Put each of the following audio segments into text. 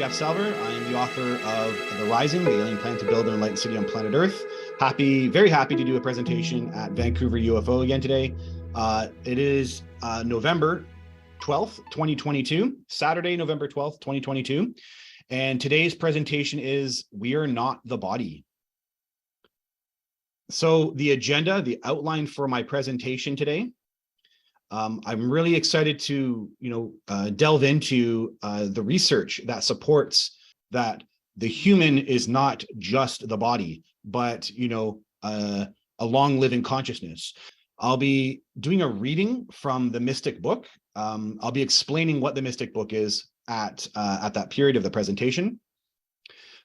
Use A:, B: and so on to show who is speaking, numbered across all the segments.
A: Jeff Salver. I am the author of The Rising, the alien plan to build an enlightened city on planet Earth. Very happy to do a presentation at Vancouver UFO again today. It is November 12th, 2022, Saturday, November 12th, 2022. And today's presentation is We Are Not the Body. So the agenda, the outline for my presentation today, I'm really excited to, delve into the research that supports that the human is not just the body, but, a long living consciousness. I'll be doing a reading from the Mystic Book. I'll be explaining what the Mystic Book is at that period of the presentation.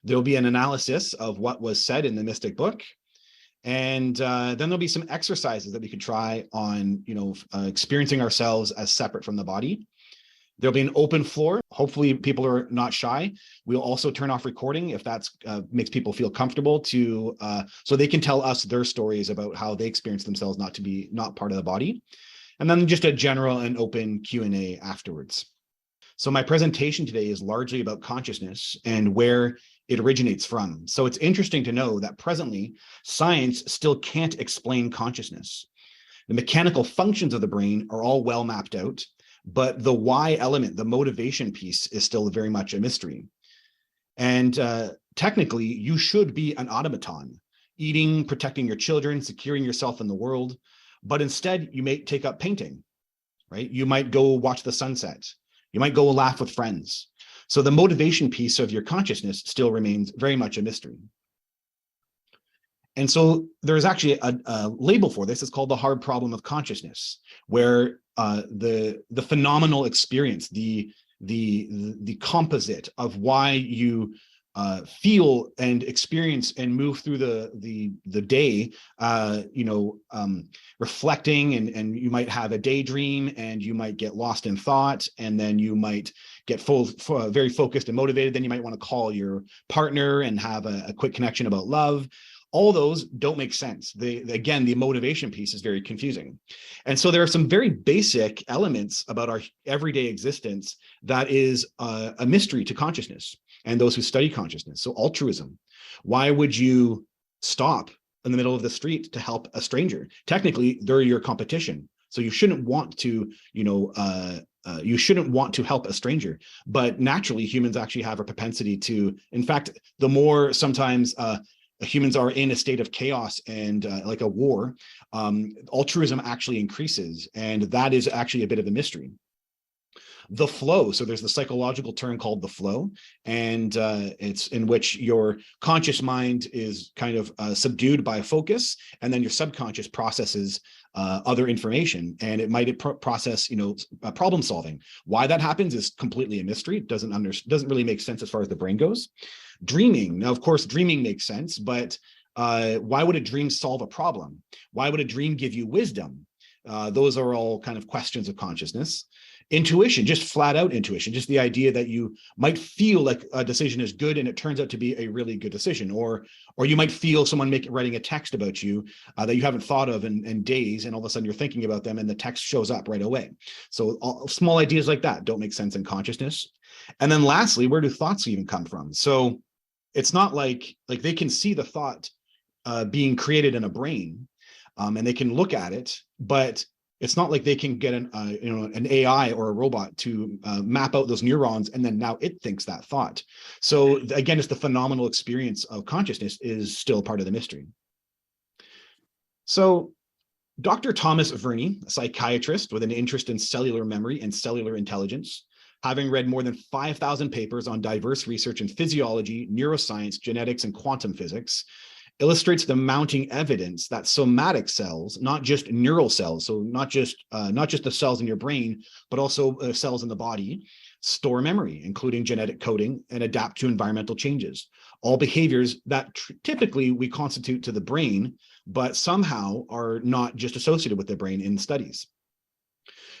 A: There'll be an analysis of what was said in the Mystic Book. And then there'll be some exercises that we could try on, experiencing ourselves as separate from the body. There'll be an open floor. Hopefully people are not shy. We'll also turn off recording if that makes people feel comfortable so they can tell us their stories about how they experience themselves not part of the body. And then just a general and open Q&A afterwards. So my presentation today is largely about consciousness and where it originates from. So it's interesting to know that presently science still can't explain consciousness. The mechanical functions of the brain are all well mapped out, but the why element, the motivation piece, is still very much a mystery. And technically, you should be an automaton, eating, protecting your children, securing yourself in the world, but instead you may take up painting, right? You might go watch the sunset. You might go laugh with friends. So the motivation piece of your consciousness still remains very much a mystery. And so there's actually a label for this. It's called the hard problem of consciousness, where the phenomenal experience, the composite of why you feel and experience and move through the day, reflecting, and you might have a daydream, and you might get lost in thought, and then you might get very focused and motivated. Then you might want to call your partner and have a quick connection about love. All those don't make sense. Again, the motivation piece is very confusing. And so there are some very basic elements about our everyday existence that is a mystery to consciousness and those who study consciousness. So altruism. Why would you stop in the middle of the street to help a stranger? Technically, they're your competition. So you shouldn't want to, help a stranger. But naturally, humans actually have a propensity to, in fact, the more sometimes humans are in a state of chaos and like a war, altruism actually increases. And that is actually a bit of a mystery. The flow. So there's the psychological term called the flow, and it's in which your conscious mind is kind of subdued by a focus, and then your subconscious processes other information, and it might process, problem solving. Why that happens is completely a mystery. It doesn't really make sense as far as the brain goes. Dreaming. Now, of course, dreaming makes sense, but why would a dream solve a problem? Why would a dream give you wisdom? Those are all kind of questions of consciousness. Intuition, just flat out intuition, just the idea that you might feel like a decision is good and it turns out to be a really good decision, or you might feel someone writing a text about you that you haven't thought of in days, and all of a sudden you're thinking about them and the text shows up right away. So small ideas like that don't make sense in consciousness. And then lastly, where do thoughts even come from? So it's not like they can see the thought being created in a brain, and they can look at it, but it's not like they can get an AI or a robot to map out those neurons, and then now it thinks that thought. So again, it's the phenomenal experience of consciousness is still part of the mystery. So Dr. Thomas Verney, a psychiatrist with an interest in cellular memory and cellular intelligence, having read more than 5,000 papers on diverse research in physiology, neuroscience, genetics, and quantum physics, illustrates the mounting evidence that somatic cells, not just neural cells, so not just the cells in your brain, but also cells in the body, store memory, including genetic coding, and adapt to environmental changes. All behaviors that typically we constitute to the brain, but somehow are not just associated with the brain in studies.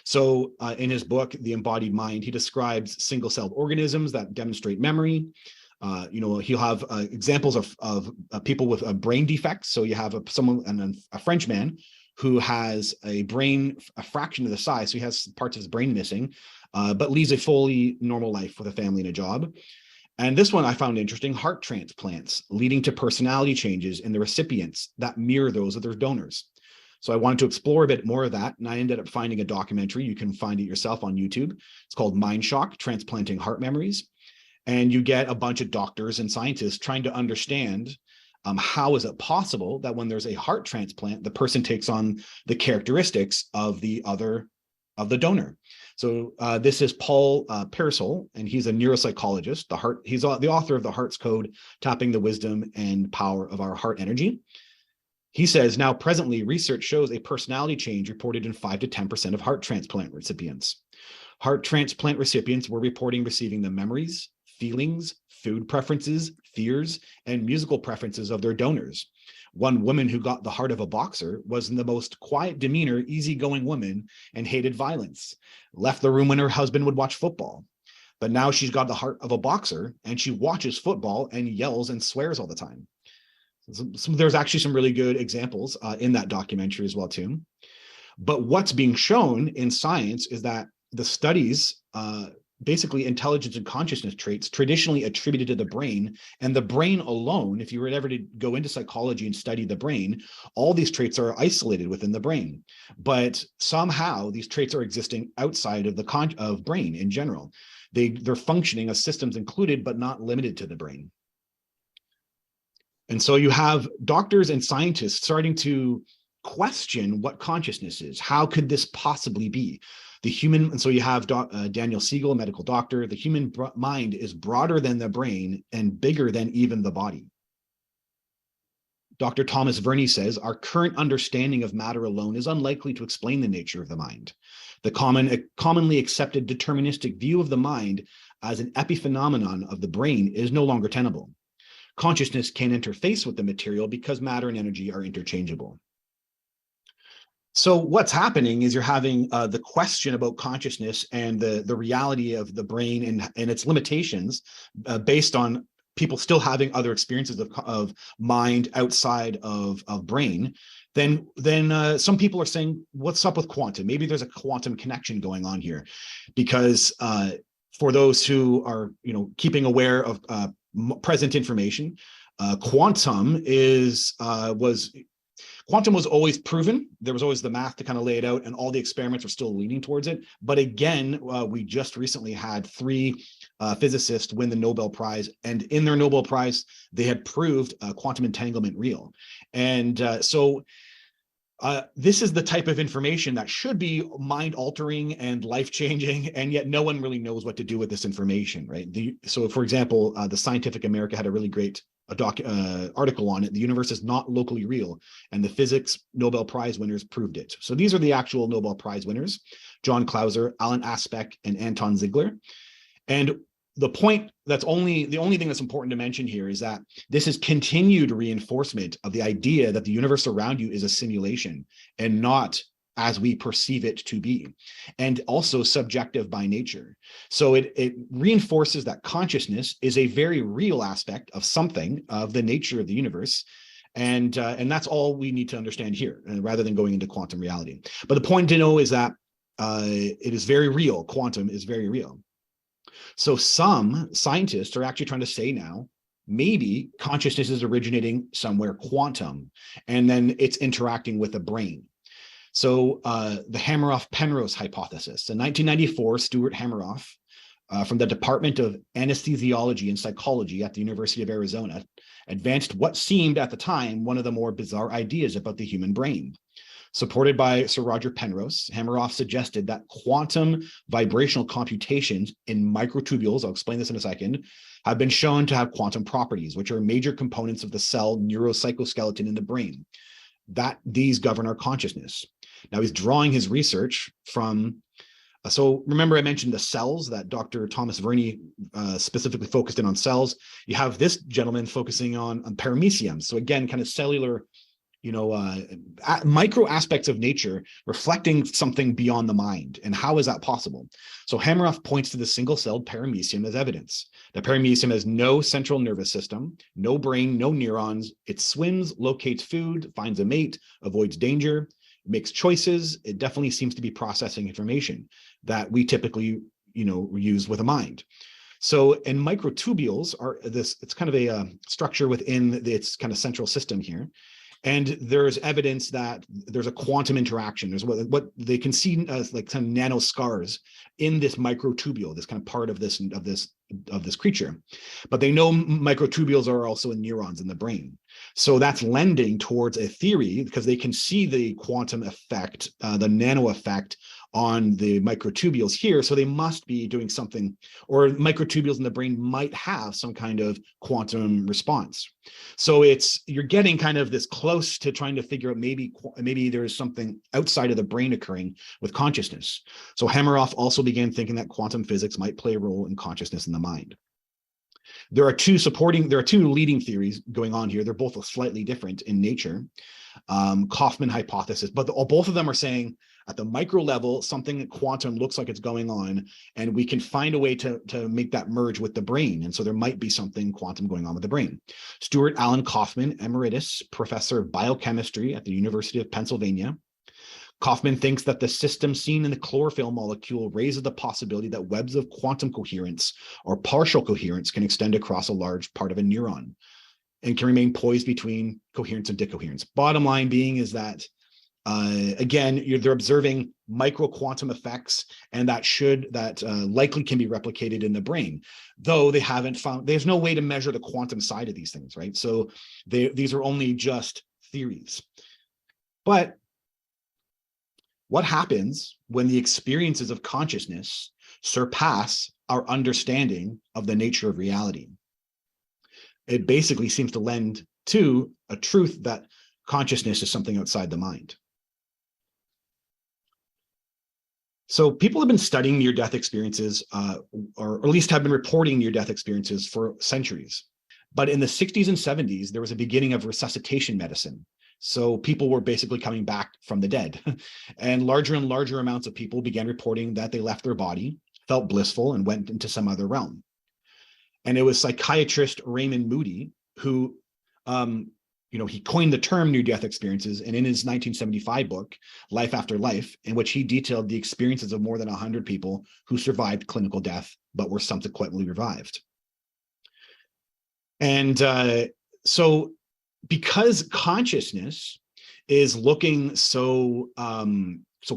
A: So in his book, The Embodied Mind, he describes single-celled organisms that demonstrate memory. He'll have examples of people with a brain defect. So you have a French man who has a brain a fraction of the size, so he has parts of his brain missing, but leads a fully normal life with a family and a job. And this one I found interesting: heart transplants leading to personality changes in the recipients that mirror those of their donors. So I wanted to explore a bit more of that, and I ended up finding a documentary. You can find it yourself on YouTube. It's called Mind Shock: Transplanting Heart Memories. And you get a bunch of doctors and scientists trying to understand how is it possible that when there's a heart transplant, the person takes on the characteristics of the donor. So this is Paul Pearsall, and he's a neuropsychologist. He's the author of The Heart's Code: Tapping the Wisdom and Power of Our Heart Energy. He says, now presently, research shows a personality change reported in 5 to 10% of heart transplant recipients. Heart transplant recipients were reporting receiving the memories, feelings, food preferences, fears, and musical preferences of their donors. One woman who got the heart of a boxer was the most quiet demeanor, easygoing woman, and hated violence. Left the room when her husband would watch football. But now she's got the heart of a boxer, and she watches football and yells and swears all the time. There's actually some really good examples in that documentary as well, too. But what's being shown in science is that the studies, basically intelligence and consciousness traits traditionally attributed to the brain, and the brain alone, if you were ever to go into psychology and study the brain, all these traits are isolated within the brain. But somehow these traits are existing outside of the brain in general. They're functioning as systems included, but not limited to the brain. And so you have doctors and scientists starting to question what consciousness is. How could this possibly be? And so you have Daniel Siegel, a medical doctor. The human mind is broader than the brain and bigger than even the body. Dr. Thomas Verney says, our current understanding of matter alone is unlikely to explain the nature of the mind. The commonly accepted deterministic view of the mind as an epiphenomenon of the brain is no longer tenable. Consciousness can interface with the material because matter and energy are interchangeable. So what's happening is you're having the question about consciousness and the reality of the brain and its limitations based on people still having other experiences of mind outside of brain. Then some people are saying, what's up with quantum? Maybe there's a quantum connection going on here, because for those who are keeping aware of present information, quantum was always proven. There was always the math to kind of lay it out, and all the experiments are still leaning towards it. But again, we just recently had 3 physicists win the Nobel Prize, and in their Nobel Prize, they had proved quantum entanglement real. And so this is the type of information that should be mind-altering and life-changing, and yet no one really knows what to do with this information, right? So, for example, the Scientific American had a really great article on it. The universe is not locally real, and the physics Nobel Prize winners proved it. So these are the actual Nobel Prize winners: John Clauser, Alan Aspect, and Anton Ziegler. And the only thing that's important to mention here is that this is continued reinforcement of the idea that the universe around you is a simulation and not as we perceive it to be, and also subjective by nature. So it reinforces that consciousness is a very real aspect of something, of the nature of the universe. And that's all we need to understand here, rather than going into quantum reality. But the point to know is that it is very real. Quantum is very real. So some scientists are actually trying to say now, maybe consciousness is originating somewhere quantum, and then it's interacting with the brain. So the Hameroff-Penrose hypothesis. In 1994, Stuart Hameroff from the Department of Anesthesiology and Psychology at the University of Arizona advanced what seemed at the time one of the more bizarre ideas about the human brain. Supported by Sir Roger Penrose, Hameroff suggested that quantum vibrational computations in microtubules, I'll explain this in a second, have been shown to have quantum properties, which are major components of the cell neurocytoskeleton in the brain, that these govern our consciousness. Now he's drawing his research from, so remember I mentioned the cells, that Dr. Thomas Verney specifically focused in on cells. You have this gentleman focusing on paramecium. So again, kind of cellular, micro aspects of nature reflecting something beyond the mind. And how is that possible? So Hameroff points to the single-celled paramecium as evidence. The paramecium has no central nervous system, no brain, no neurons. It swims, locates food, finds a mate, avoids danger, makes choices. It definitely seems to be processing information that we typically, use with a mind. So, and microtubules are this, it's kind of a structure within its kind of central system here. And there's evidence that there's a quantum interaction. There's what they can see as like some nano scars in this microtubule, this kind of part of this creature. But they know microtubules are also in neurons in the brain. So that's lending towards a theory, because they can see the quantum effect, the nano effect on the microtubules here. So they must be doing something, or microtubules in the brain might have some kind of quantum response. So you're getting kind of this close to trying to figure out maybe there's something outside of the brain occurring with consciousness. So Hameroff also began thinking that quantum physics might play a role in consciousness in the mind. There are two leading theories going on here. They're both slightly different in nature. Kaufman hypothesis, but both of them are saying at the micro level, something quantum looks like it's going on, and we can find a way to make that merge with the brain. And so there might be something quantum going on with the brain. Stuart Alan Kaufman, emeritus professor of biochemistry at the University of Pennsylvania. Kaufman thinks that the system seen in the chlorophyll molecule raises the possibility that webs of quantum coherence or partial coherence can extend across a large part of a neuron and can remain poised between coherence and decoherence. Bottom line being is that, again, they're observing micro quantum effects, and that likely can be replicated in the brain, though they haven't found, there's no way to measure the quantum side of these things, right? So these are only just theories. But what happens when the experiences of consciousness surpass our understanding of the nature of reality? It basically seems to lend to a truth that consciousness is something outside the mind. So people have been studying near-death experiences, or at least have been reporting near-death experiences for centuries. But in the 60s and 70s, there was a beginning of resuscitation medicine. So people were basically coming back from the dead. And larger amounts of people began reporting that they left their body, felt blissful, and went into some other realm. And it was psychiatrist Raymond Moody who, he coined the term near-death experiences. And in his 1975 book, Life After Life, in which he detailed the experiences of more than 100 people who survived clinical death, but were subsequently revived. And so because consciousness is looking so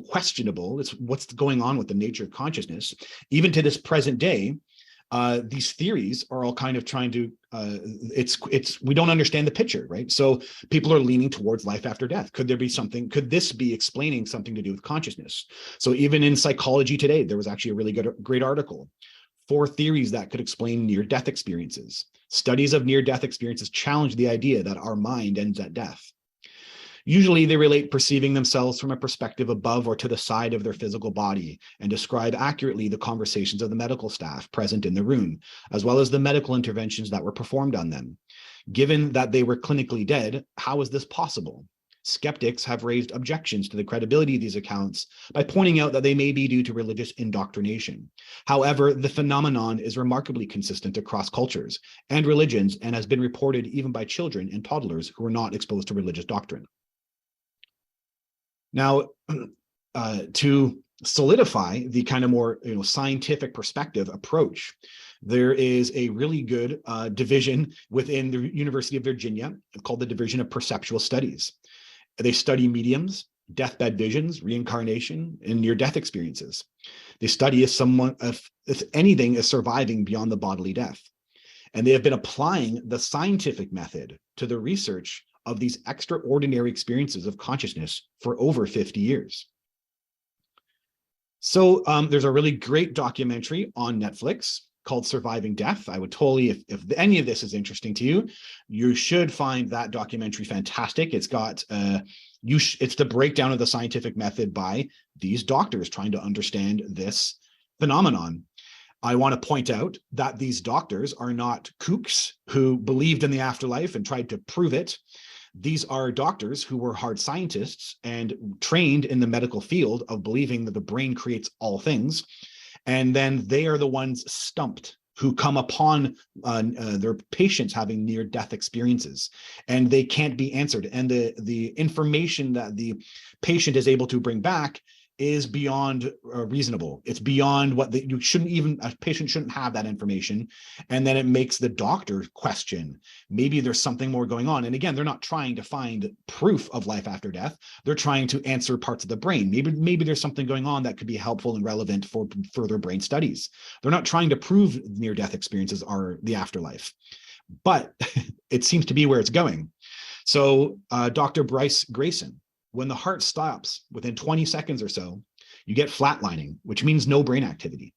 A: questionable, it's what's going on with the nature of consciousness, even to this present day, these theories are all kind of trying to, we don't understand the picture, right? So people are leaning towards life after death. Could this be explaining something to do with consciousness? So even in Psychology Today, there was actually a really great article, 4 theories that could explain near-death experiences. Studies of near-death experiences challenge the idea that our mind ends at death. Usually they relate perceiving themselves from a perspective above or to the side of their physical body, and describe accurately the conversations of the medical staff present in the room, as well as the medical interventions that were performed on them. Given that they were clinically dead, how is this possible? Skeptics have raised objections to the credibility of these accounts by pointing out that they may be due to religious indoctrination. However, the phenomenon is remarkably consistent across cultures and religions, and has been reported even by children and toddlers who are not exposed to religious doctrine. Now, to solidify the kind of more scientific perspective approach, there is a really good division within the University of Virginia called the Division of Perceptual Studies. They study mediums, deathbed visions, reincarnation, and near-death experiences. They study if anything is surviving beyond the bodily death. And they have been applying the scientific method to the research of these extraordinary experiences of consciousness for over 50 years. So there's a really great documentary on Netflix called Surviving Death. I would totally, if any of this is interesting to you, you should find that documentary fantastic. It's got, it's the breakdown of the scientific method by these doctors trying to understand this phenomenon. I want to point out that these doctors are not kooks who believed in the afterlife and tried to prove it. These are doctors who were hard scientists and trained in the medical field of believing that the brain creates all things. And then they are the ones stumped who come upon their patients having near-death experiences, and they can't be answered. And the information that the patient is able to bring back is beyond reasonable. It's beyond what you shouldn't even, a patient shouldn't have that information. And then it makes the doctor question, maybe there's something more going on. And again, they're not trying to find proof of life after death. They're trying to answer parts of the brain. Maybe there's something going on that could be helpful and relevant for further brain studies. They're not trying to prove near-death experiences are the afterlife, but it seems to be where it's going. So Dr. Bryce Grayson, when the heart stops within 20 seconds or so, you get flatlining, which means no brain activity.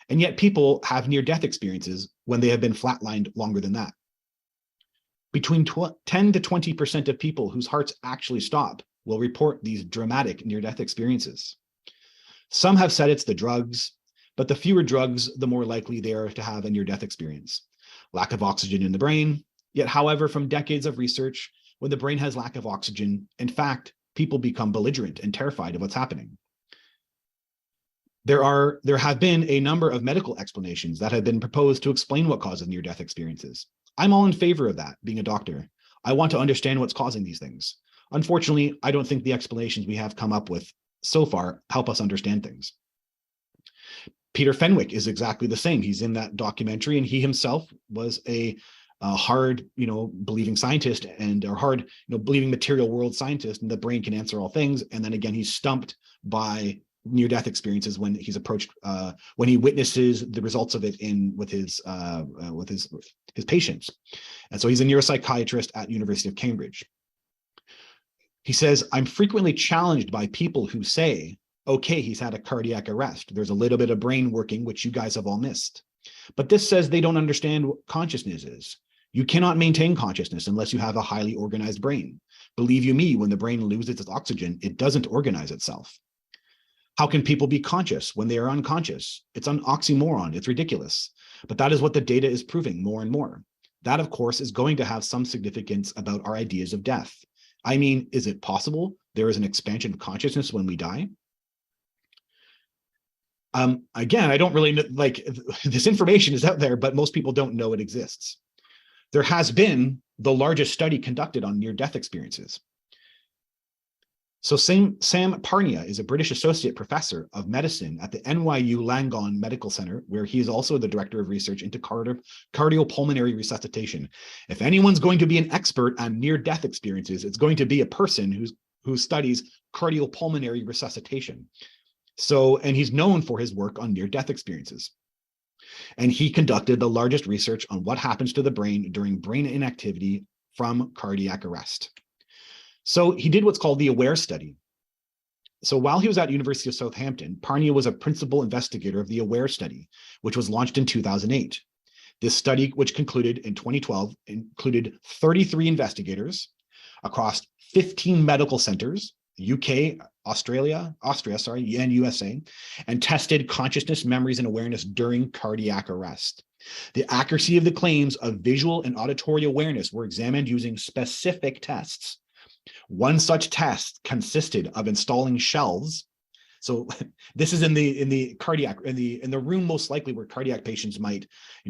A: And yet people have near-death experiences when they have been flatlined longer than that. Between 10 to 20% of people whose hearts actually stop will report these dramatic near-death experiences. Some have said it's the drugs, but the fewer drugs, the more likely they are to have a near-death experience. Lack of oxygen in the brain. Yet, however, from decades of research, when the brain has lack of oxygen, in fact, people become belligerent and terrified of what's happening. There have been a number of medical explanations that have been proposed to explain what causes near-death experiences. I'm all in favor of that, being a doctor. I want to understand what's causing these things. Unfortunately, I don't think the explanations we have come up with so far help us understand things. Peter Fenwick is exactly the same. He's in that documentary, and he himself was a hard, believing scientist or hard, believing material world scientist, and the brain can answer all things. And then again, he's stumped by near-death experiences when he's approached, when he witnesses the results of it with his patients. And so he's a neuropsychiatrist at University of Cambridge. He says, I'm frequently challenged by people who say, okay, he's had a cardiac arrest. There's a little bit of brain working, which you guys have all missed. But this says they don't understand what consciousness is. You cannot maintain consciousness unless you have a highly organized brain. Believe you me, when the brain loses its oxygen, it doesn't organize itself. How can people be conscious when they are unconscious? It's an oxymoron. It's ridiculous. But that is what the data is proving more and more. That, of course, is going to have some significance about our ideas of death. I mean, is it possible there is an expansion of consciousness when we die? Again, I don't really know, this information is out there, but most people don't know it exists. There has been the largest study conducted on near-death experiences. So Sam Parnia is a British associate professor of medicine at the NYU Langone Medical Center, where he is also the director of research into cardiopulmonary resuscitation. If anyone's going to be an expert on near-death experiences, it's going to be a person who studies cardiopulmonary resuscitation. So, and he's known for his work on near-death experiences. And he conducted the largest research on what happens to the brain during brain inactivity from cardiac arrest. So he did what's called the AWARE study. So while he was at University of Southampton, Parnia was a principal investigator of the AWARE study, which was launched in 2008. This study, which concluded in 2012, included 33 investigators across 15 medical centers, UK, Austria, and USA, and tested consciousness, memories, and awareness during cardiac arrest. The accuracy of the claims of visual and auditory awareness were examined using specific tests. One such test consisted of installing shelves. So this is in the room most likely where cardiac patients might,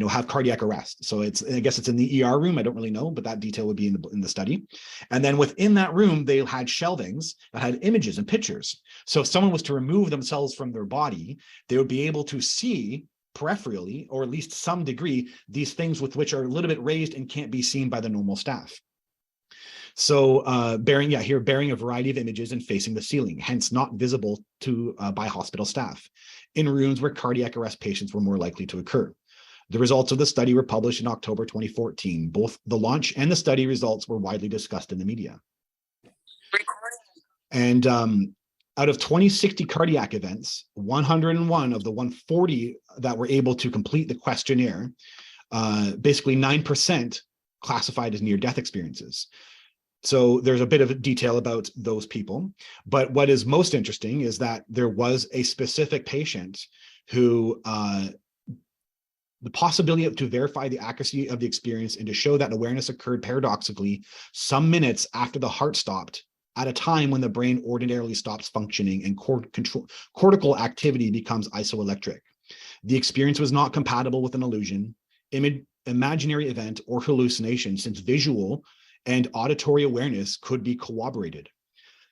A: have cardiac arrest. So I guess it's in the ER room. I don't really know, but that detail would be in the study. And then within that room, they had shelvings that had images and pictures. So if someone was to remove themselves from their body, they would be able to see peripherally, or at least some degree, these things with which are a little bit raised and can't be seen by the normal staff. So bearing a variety of images and facing the ceiling, hence not visible by hospital staff, in rooms where cardiac arrest patients were more likely to occur. The results of the study were published in October 2014. Both the launch and the study results were widely discussed in the media. And out of 2060 cardiac events, 101 of the 140 that were able to complete the questionnaire, basically 9% classified as near-death experiences. So there's a bit of detail about those people. But what is most interesting is that there was a specific patient who the possibility to verify the accuracy of the experience and to show that awareness occurred paradoxically some minutes after the heart stopped, at a time when the brain ordinarily stops functioning and cortical activity becomes isoelectric. The experience was not compatible with an illusion, imaginary event, or hallucination, since visual and auditory awareness could be corroborated.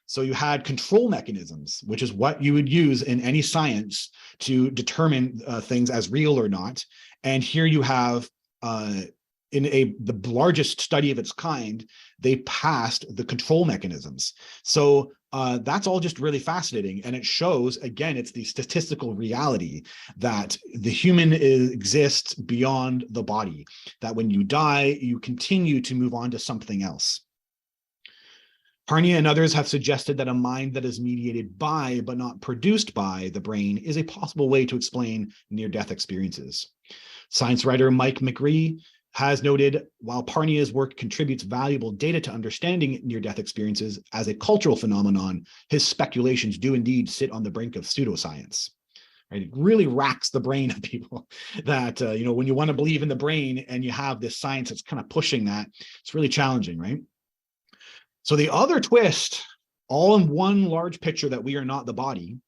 A: So you had control mechanisms, which is what you would use in any science to determine things as real or not. And here you have, in the largest study of its kind, they passed the control mechanisms. So that's all just really fascinating. And it shows, again, it's the statistical reality that the human exists beyond the body, that when you die, you continue to move on to something else. Parnia and others have suggested that a mind that is mediated by, but not produced by, the brain is a possible way to explain near-death experiences. Science writer Mike McGree has noted, while Parnia's work contributes valuable data to understanding near-death experiences as a cultural phenomenon, his speculations do indeed sit on the brink of pseudoscience. Right? It really racks the brain of people that, when you want to believe in the brain and you have this science that's kind of pushing that, it's really challenging, right? So the other twist, all in one large picture that we are not the body,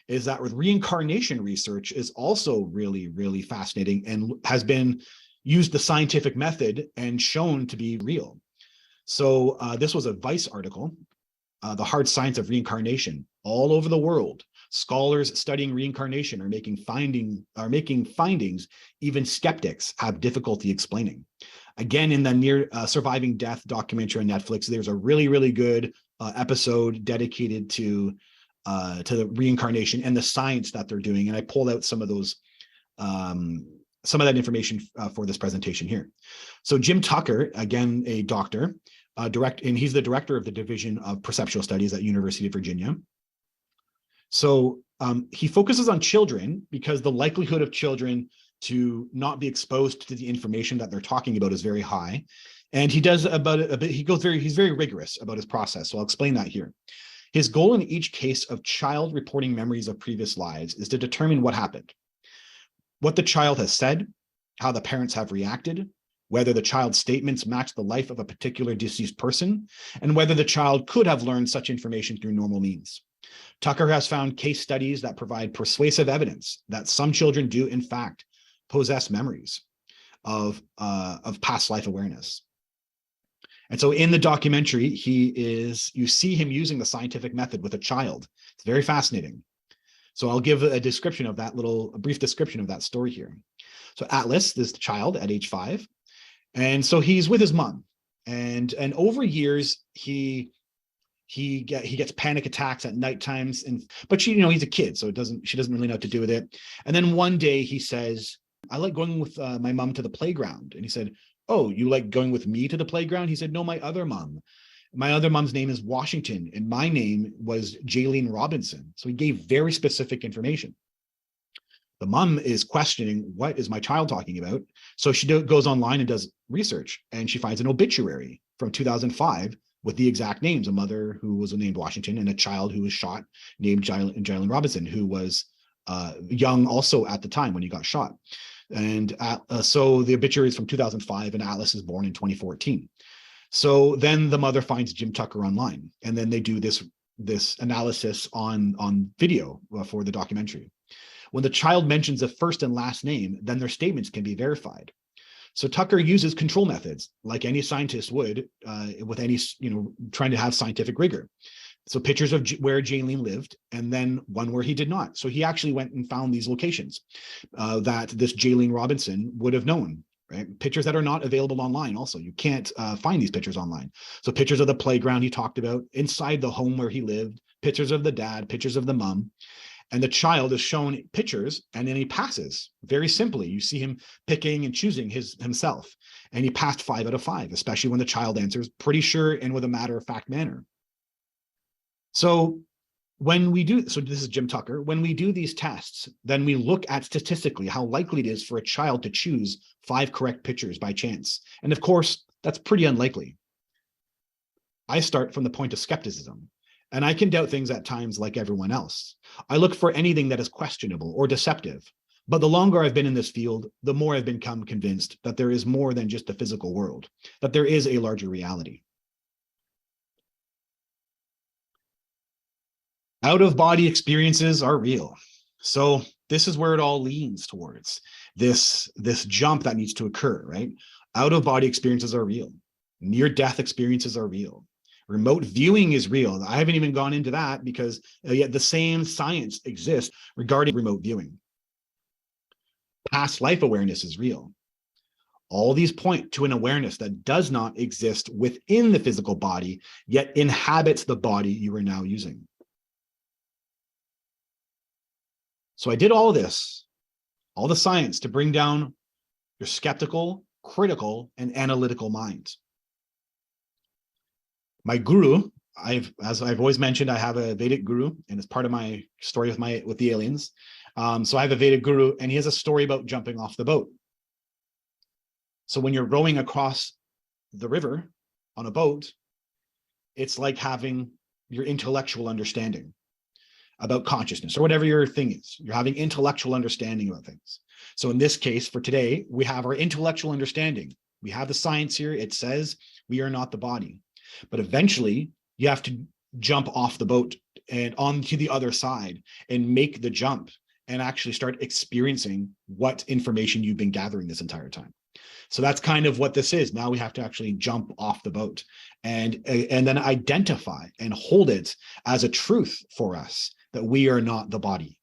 A: is that with reincarnation research is also really, really fascinating and has been used the scientific method and shown to be real. So this was a Vice article, The Hard Science of Reincarnation. All over the world, scholars studying reincarnation are making findings even skeptics have difficulty explaining. Again, in the Near Surviving Death documentary on Netflix, there's a really, really good episode dedicated to the reincarnation and the science that they're doing. And I pulled out some of those, some of that information for this presentation here. So Jim Tucker, again, a doctor, and he's the director of the Division of Perceptual Studies at University of Virginia. So he focuses on children because the likelihood of children to not be exposed to the information that they're talking about is very high. And he does he's very rigorous about his process. So I'll explain that here. His goal in each case of child reporting memories of previous lives is to determine what happened, what the child has said, how the parents have reacted, whether the child's statements match the life of a particular deceased person, and whether the child could have learned such information through normal means. Tucker has found case studies that provide persuasive evidence that some children do, in fact, possess memories of past life awareness. And so in the documentary, you see him using the scientific method with a child. It's very fascinating. So I'll give a brief description of that story here. So Atlas, this child at age 5, and so he's with his mom, and over years he gets panic attacks at night times, but he's a kid, so she doesn't really know what to do with it. And then one day he says, I like going with my mom to the playground. And he said, oh, you like going with me to the playground? He said, no, my other mom. My other mom's name is Washington, and my name was Jaylene Robinson. So he gave very specific information. The mom is questioning, what is my child talking about? So she goes online and does research, and she finds an obituary from 2005 with the exact names, a mother who was named Washington and a child who was shot named Jaylene Robinson, who was young also at the time when he got shot. And so the obituary is from 2005, and Atlas is born in 2014. So then the mother finds Jim Tucker online, and then they do this analysis on video for the documentary. When the child mentions a first and last name, then their statements can be verified. So Tucker uses control methods like any scientist would with any, trying to have scientific rigor. So pictures of where Jaylene lived, and then one where he did not. So he actually went and found these locations that this Jaylene Robinson would have known, right? Pictures that are not available online also. You can't find these pictures online. So pictures of the playground he talked about, inside the home where he lived, pictures of the dad, pictures of the mom. And the child is shown pictures, and then he passes very simply. You see him picking and choosing himself. And he passed 5 out of 5, especially when the child answers pretty sure and with a matter-of-fact manner. So this is Jim Tucker. When we do these tests, then we look at statistically how likely it is for a child to choose 5 correct pictures by chance. And of course, that's pretty unlikely. I start from the point of skepticism, and I can doubt things at times like everyone else. I look for anything that is questionable or deceptive. But the longer I've been in this field, the more I've become convinced that there is more than just the physical world, that there is a larger reality. Out-of-body experiences are real. So this is where it all leans towards, this jump that needs to occur, right? Out-of-body experiences are real. Near-death experiences are real. Remote viewing is real. I haven't even gone into that because yet the same science exists regarding remote viewing. Past life awareness is real. All these point to an awareness that does not exist within the physical body, yet inhabits the body you are now using. So I did all this, all the science, to bring down your skeptical, critical, and analytical mind. My guru, as I've always mentioned, I have a Vedic guru, and it's part of my story with the aliens. So I have a Vedic guru, and he has a story about jumping off the boat. So when you're rowing across the river on a boat, it's like having your intellectual understanding about consciousness or whatever your thing is. You're having intellectual understanding about things. So in this case, for today, we have our intellectual understanding. We have the science here. It says we are not the body. But eventually, you have to jump off the boat and onto the other side and make the jump and actually start experiencing what information you've been gathering this entire time. So that's kind of what this is. Now we have to actually jump off the boat and then identify and hold it as a truth for us that we are not the body.